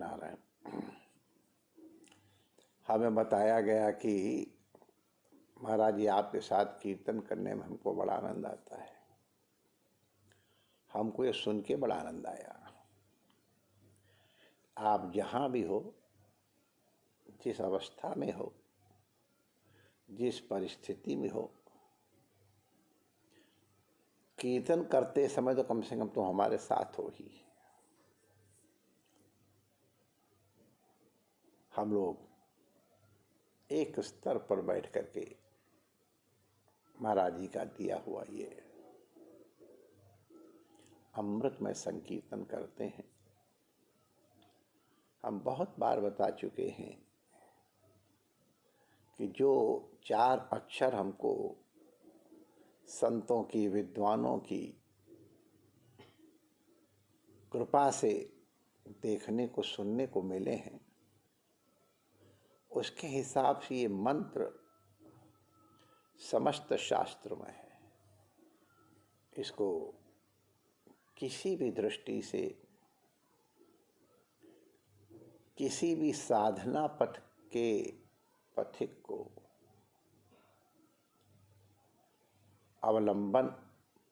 नारायण। हमें बताया गया कि महाराज जी आपके साथ कीर्तन करने में हमको बड़ा आनंद आता है। हमको ये सुन के बड़ा आनंद आया। आप जहाँ भी हो, जिस अवस्था में हो, जिस परिस्थिति में हो, कीर्तन करते समय तो कम से कम तुम हमारे साथ हो ही। हम लोग एक स्तर पर बैठ करके महाराज जी का दिया हुआ ये अमृतमय संकीर्तन करते हैं। हम बहुत बार बता चुके हैं कि जो 4 अक्षर हमको संतों की, विद्वानों की कृपा से देखने को, सुनने को मिले हैं, उसके हिसाब से ये मंत्र समस्त शास्त्र में है। इसको किसी भी दृष्टि से, किसी भी साधना पथ के पथिक को अवलंबन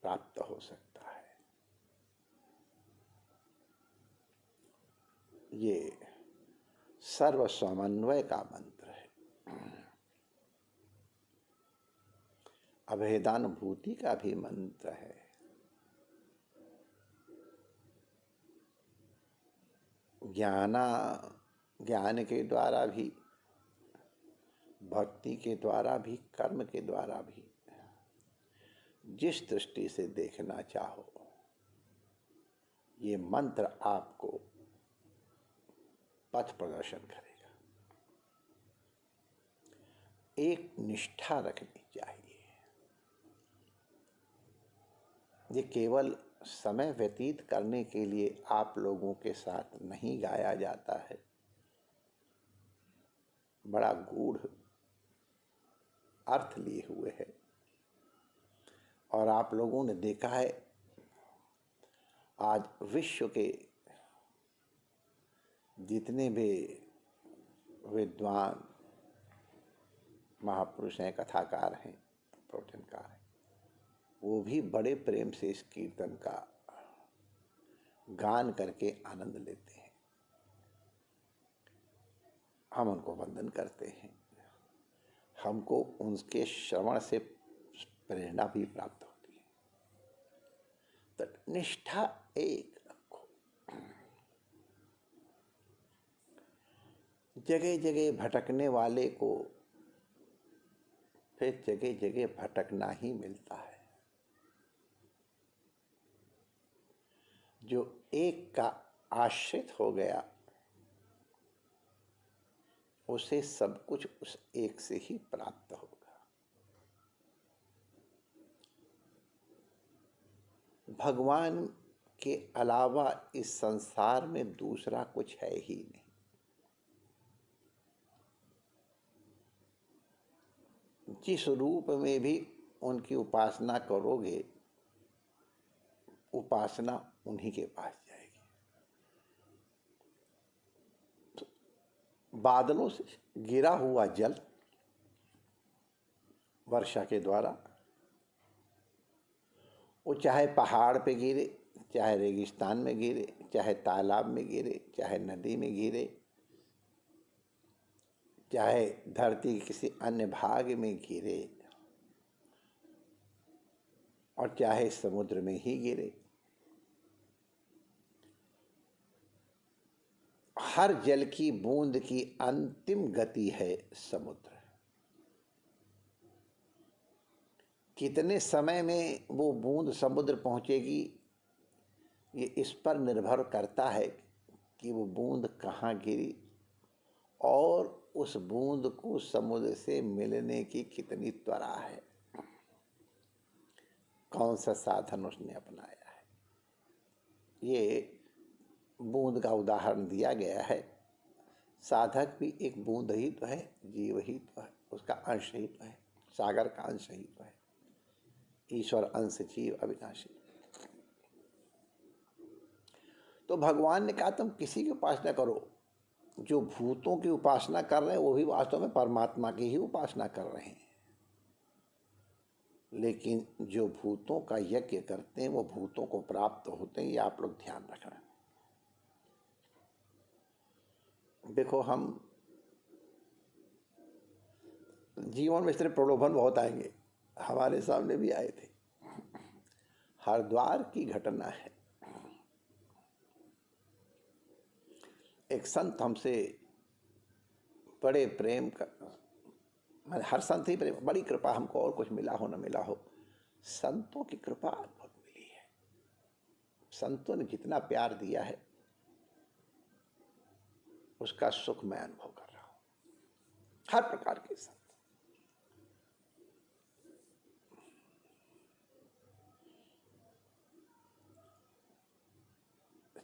प्राप्त हो सकता है। ये सर्व समन्वय का मंत्र है, अभेदानुभूति का भी मंत्र है, ज्ञान के द्वारा भी, भक्ति के द्वारा भी, कर्म के द्वारा भी, जिस दृष्टि से देखना चाहो, ये मंत्र आपको पथ प्रदर्शन करेगा। एक निष्ठा रखनी चाहिए। ये केवल समय व्यतीत करने के लिए आप लोगों के साथ नहीं गाया जाता है। बड़ा गूढ़ अर्थ लिए हुए है। और आप लोगों ने देखा है, आज विश्व के जितने भी विद्वान महापुरुष हैं, कथाकार हैं, प्रवचनकार हैं, वो भी बड़े प्रेम से इस कीर्तन का गान करके आनंद लेते हैं। हम उनको वंदन करते हैं। हमको उनके श्रवण से प्रेरणा भी प्राप्त होती है। तो निष्ठा एक रखो। जगह जगह भटकने वाले को फिर जगह जगह भटकना ही मिलता है। जो एक का आश्रित हो गया, उसे सब कुछ उस एक से ही प्राप्त होगा। भगवान के अलावा इस संसार में दूसरा कुछ है ही नहीं। जिस रूप में भी उनकी उपासना करोगे, उपासना उन्हीं के पास जाएगी। तो बादलों से गिरा हुआ जल वर्षा के द्वारा, वो चाहे पहाड़ पे गिरे, चाहे रेगिस्तान में गिरे, चाहे तालाब में गिरे, चाहे नदी में गिरे, चाहे धरती के किसी अन्य भाग में गिरे, और चाहे समुद्र में ही गिरे, हर जल की बूंद की अंतिम गति है समुद्र। कितने समय में वो बूंद समुद्र पहुंचेगी, ये इस पर निर्भर करता है कि वो बूंद कहाँ गिरी और उस बूंद को समुद्र से मिलने की कितनी त्वरा है, कौन सा साधन उसने अपनाया है। ये बूंद का उदाहरण दिया गया है। साधक भी एक बूंद ही तो है, जीव ही तो है, उसका अंश ही तो है, सागर का अंश ही तो है। ईश्वर अंश जीव अविनाशी। तो भगवान ने कहा तुम किसी की उपासना करो, जो भूतों की उपासना कर रहे हैं वो भी वास्तव में परमात्मा की ही उपासना कर रहे हैं, लेकिन जो भूतों का यज्ञ करते हैं वो भूतों को प्राप्त होते हैं, ये आप लोग ध्यान रखना। देखो, हम जीवन में इस तरह प्रलोभन बहुत आएंगे, हमारे सामने भी आए थे। हरिद्वार की घटना है, एक संत हमसे बड़े प्रेम का, हर संत ही प्रेम, बड़ी कृपा, हमको और कुछ मिला हो न मिला हो, संतों की कृपा बहुत मिली है। संतों ने जितना प्यार दिया है उसका सुख मैं अनुभव कर रहा हूं, हर प्रकार के संत।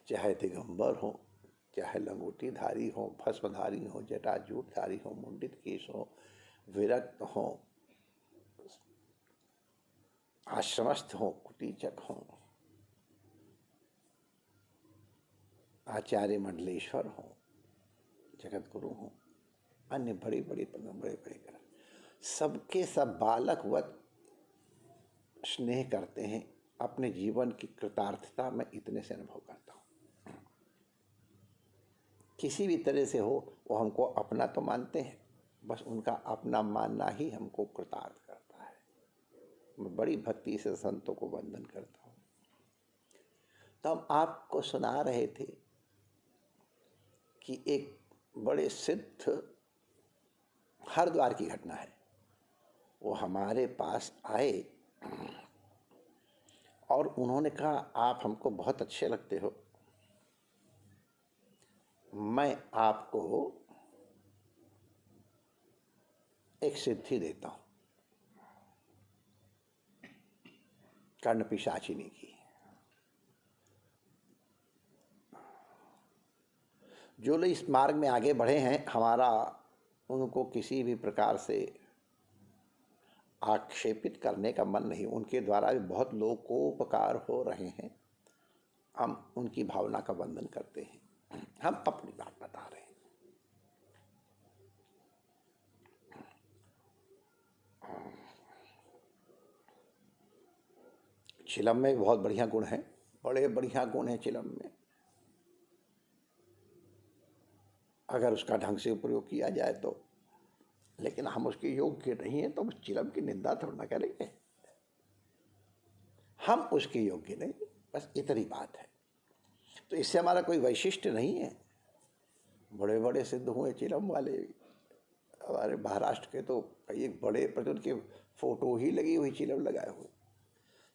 चाहे दिगंबर हो, चाहे लंगोटीधारी हो, भस्मधारी हो, जटाजूटधारी हो, मुंडित केश हो, विरक्त हो, आश्रमस्थ हो, कुटीचक हो, आचार्य मंडलेश्वर हो, जगत गुरु हो, अन्य बड़े बड़े ग्रह, सबके सब बालकवत स्नेह करते हैं। अपने जीवन की कृतार्थता मैं इतने से अनुभव करता हूँ। किसी भी तरह से हो, वो हमको अपना तो मानते हैं, बस उनका अपना मानना ही हमको कृतार्थ करता है। मैं बड़ी भक्ति से संतों को वंदन करता हूँ। तो हम आपको सुना रहे थे कि एक बड़े सिद्ध हरिद्वार की घटना है। वो हमारे पास आए और उन्होंने कहा, आप हमको बहुत अच्छे लगते हो, मैं आपको एक सिद्धि देता हूं, कर्णपिशाचिनी की। जो लोग इस मार्ग में आगे बढ़े हैं, हमारा उनको किसी भी प्रकार से आक्षेपित करने का मन नहीं, उनके द्वारा भी बहुत लोगों को उपकार हो रहे हैं, हम उनकी भावना का वंदन करते हैं। हम अपनी बात बता रहे हैं। चिलम में बहुत बढ़िया गुण है, बड़े बढ़िया गुण है चिलम में, अगर उसका ढंग से प्रयोग किया जाए तो। लेकिन हम उसके योग्य नहीं हैं, तो उस चिलम की निंदा थोड़ा ना करेंगे। हम उसके योग्य नहीं, बस इतनी बात है। तो इससे हमारा कोई वैशिष्ट नहीं है। बड़े बड़े सिद्ध हुए चिलम वाले, हमारे महाराष्ट्र के तो कई एक बड़े प्रचुर के फोटो ही लगी हुई, चिलम लगाए हुए।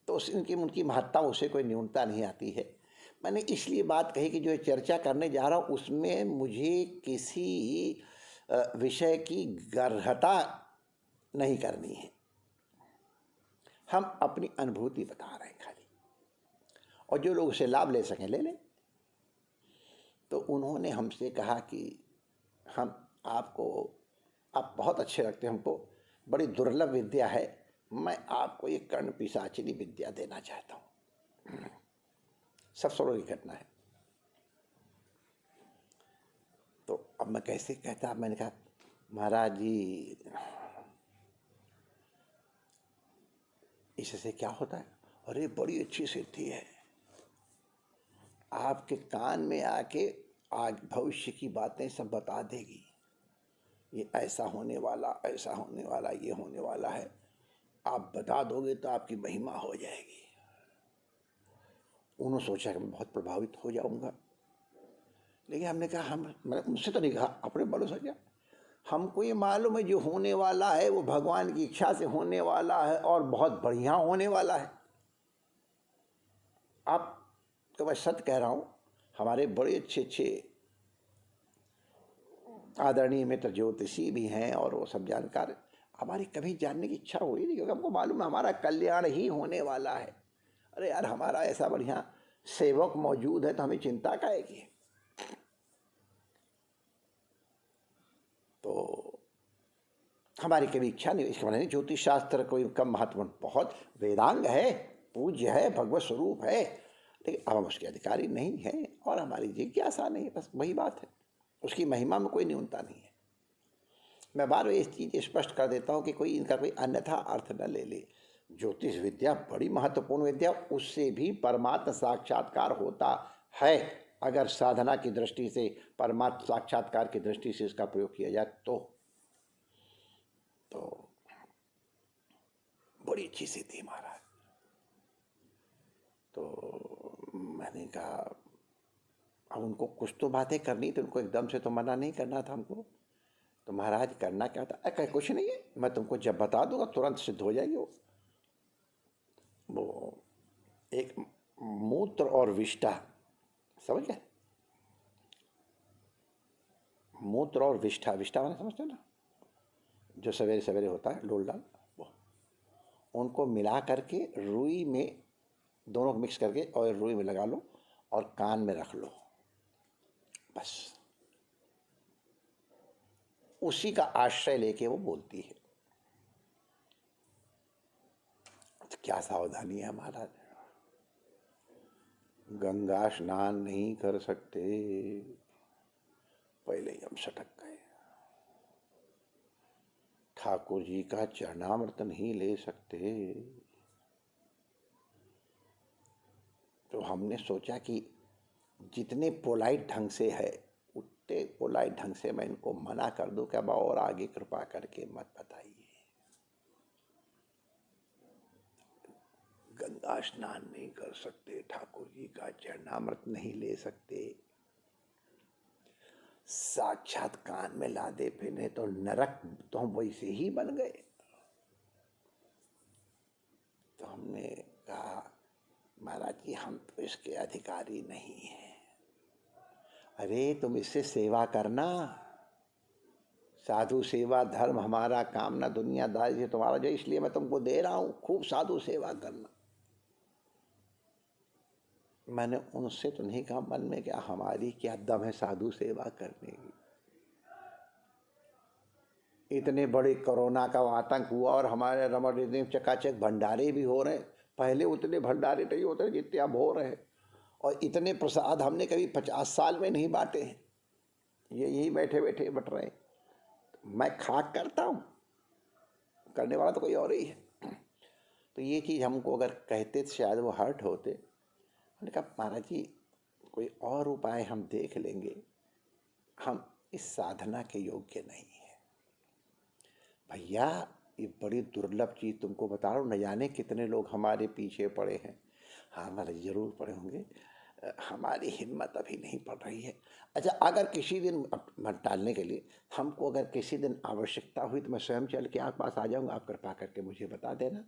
तो उनकी महत्ता, उसे कोई न्यूनता नहीं आती है। मैंने इसलिए बात कही कि जो चर्चा करने जा रहा हूँ उसमें मुझे किसी विषय की गर्हता नहीं करनी है। हम अपनी अनुभूति बता रहे हैं खाली, और जो लोग उसे लाभ ले सकें ले लें। तो उन्होंने हमसे कहा कि आप बहुत अच्छे लगते हैं हमको, बड़ी दुर्लभ विद्या है, मैं आपको ये कर्णपिशाचिनी विद्या देना चाहता हूँ। सब सरों की घटना है। तो अब मैं कैसे कहता, मैंने कहा, महाराज जी इससे क्या होता है? अरे बड़ी अच्छी सिद्धि है, आपके कान में आके आज भविष्य की बातें सब बता देगी। ये ऐसा होने वाला, ऐसा होने वाला, ये होने वाला है, आप बता दोगे तो आपकी महिमा हो जाएगी। उन्होंने सोचा कि मैं बहुत प्रभावित हो जाऊंगा, लेकिन हमने कहा, मैंने मुझसे तो नहीं कहा, अपने बड़ों से क्या, हमको ये मालूम है जो होने वाला है वो भगवान की इच्छा से होने वाला है और बहुत बढ़िया होने वाला है। आप तो मैं सत्य कह रहा हूँ, हमारे बड़े अच्छे आदरणीय मित्र ज्योतिषी भी हैं और वो सब जानकार, हमारी कभी जानने की इच्छा हुई नहीं, क्योंकि हमको मालूम है हमारा कल्याण ही होने वाला है। अरे यार, हमारा ऐसा बढ़िया सेवक मौजूद है तो हमें चिंता काहे की। तो हमारी कभी इच्छा नहीं, इसके माने ज्योतिष शास्त्र कोई कम महत्वपूर्ण, बहुत वेदांग है, पूज्य है, भगवत स्वरूप है, लेकिन अब हम उसके अधिकारी नहीं हैं और हमारी जिज्ञासा नहीं, बस वही बात है। उसकी महिमा में कोई न्यूनता नहीं है। मैं बार बार इस चीज़ स्पष्ट कर देता हूँ कि कोई इनका कोई अन्यथा अर्थ न ले ले। ज्योतिष विद्या बड़ी महत्वपूर्ण विद्या, उससे भी परमात्म साक्षात्कार होता है अगर साधना की दृष्टि से, परमात्म साक्षात्कार की दृष्टि से इसका प्रयोग किया जाए तो बड़ी अच्छी सिद्धि महाराज। तो मैंने कहा अब उनको कुछ तो बातें करनी थी, उनको एकदम से तो मना नहीं करना था हमको। तो महाराज करना क्या था? कहे कुछ नहीं है, मैं तुमको जब बता दूंगा तुरंत सिद्ध हो जाएगी। वो एक मूत्र और विष्ठा, समझ गए? मूत्र और विष्ठा, विष्ठा मैंने समझते हो ना, जो सवेरे सवेरे होता है डोल डाल, वो उनको मिला करके रुई में, दोनों को मिक्स करके और रुई में लगा लो और कान में रख लो, बस उसी का आश्रय लेके वो बोलती है। तो क्या सावधानी है महाराज, गंगा स्नान नहीं कर सकते, पहले ही हम सटक गए। ठाकुर जी का चरणामृत नहीं ले सकते, तो हमने सोचा कि जितने पोलाइट ढंग से है उतने पोलाइट ढंग से मैं इनको मना कर दूं कि अब और आगे कृपा करके मत बताइए। गंगा स्नान नहीं कर सकते, ठाकुर जी का चरणामृत नहीं ले सकते, साक्षात कान में ला दे फिर तो नरक तो हम वैसे ही बन गए। तो हमने कहा महाराज जी हम तो इसके अधिकारी नहीं हैं। अरे तुम इससे सेवा करना, साधु सेवा धर्म हमारा काम ना दुनियादारी से तुम्हारा जो, इसलिए मैं तुमको दे रहा हूं, खूब साधु सेवा करना। मैंने उनसे तो नहीं कहा मन में क्या हमारी क्या दम है साधु सेवा करने की। इतने बड़े कोरोना का आतंक हुआ और हमारे रमण इतने चकाचक भंडारे भी हो रहे हैं, पहले उतने भंडारे नहीं होते जितने अब हो रहे हैं, और इतने प्रसाद हमने कभी 50 साल में नहीं बांटे हैं, ये यही बैठे बैठे बट रहे हैं। मैं खाक करता हूँ, करने वाला तो कोई और ही है। तो ये चीज़ हमको अगर कहते तो शायद वो हर्ट होते। मैंने कहा महाराज जी कोई और उपाय हम देख लेंगे, हम इस साधना के योग्य नहीं है। भैया ये बड़ी दुर्लभ चीज़ तुमको बता रहा हूँ, न जाने कितने लोग हमारे पीछे पड़े हैं। हाँ महाराज जरूर पड़े होंगे, हमारी हिम्मत अभी नहीं पड़ रही है। अच्छा अगर किसी दिन मत टालने के लिए हमको अगर किसी दिन आवश्यकता हुई तो मैं स्वयं चल के आपके पास आ जाऊँगा, आप कृपा करके मुझे बता देना।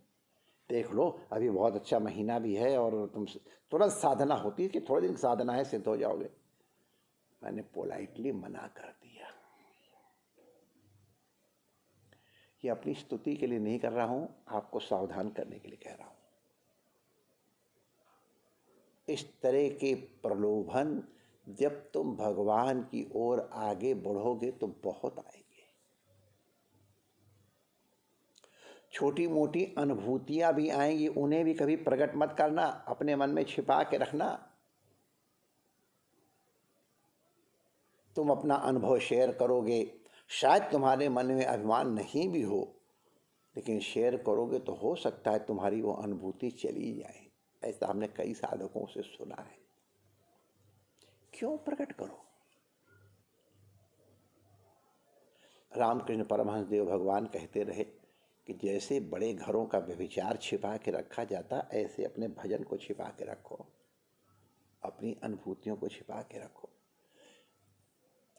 देख लो अभी बहुत अच्छा महीना भी है और तुम तुरंत साधना होती है कि थोड़े दिन साधना है सिद्ध हो जाओगे। मैंने पोलाइटली मना कर दिया। ये अपनी स्तुति के लिए नहीं कर रहा हूं, आपको सावधान करने के लिए कह रहा हूं। इस तरह के प्रलोभन जब तुम भगवान की ओर आगे बढ़ोगे तो बहुत आएंगे। छोटी मोटी अनुभूतियां भी आएंगी, उन्हें भी कभी प्रकट मत करना, अपने मन में छिपा के रखना। तुम अपना अनुभव शेयर करोगे, शायद तुम्हारे मन में अभिमान नहीं भी हो, लेकिन शेयर करोगे तो हो सकता है तुम्हारी वो अनुभूति चली जाए। ऐसा हमने कई साधकों से सुना है। क्यों प्रकट करो? रामकृष्ण परमहंस देव भगवान कहते रहे कि जैसे बड़े घरों का व्यभिचार छिपा के रखा जाता, ऐसे अपने भजन को छिपा के रखो, अपनी अनुभूतियों को छिपा के रखो।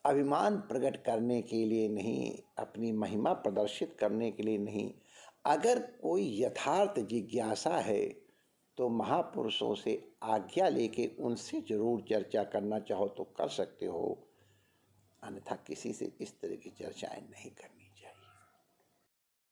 अभिमान प्रकट करने के लिए नहीं, अपनी महिमा प्रदर्शित करने के लिए नहीं। अगर कोई यथार्थ जिज्ञासा है तो महापुरुषों से आज्ञा लेके उनसे जरूर चर्चा करना चाहो तो कर सकते हो, अन्यथा किसी से इस तरह की चर्चाएं नहीं करनी।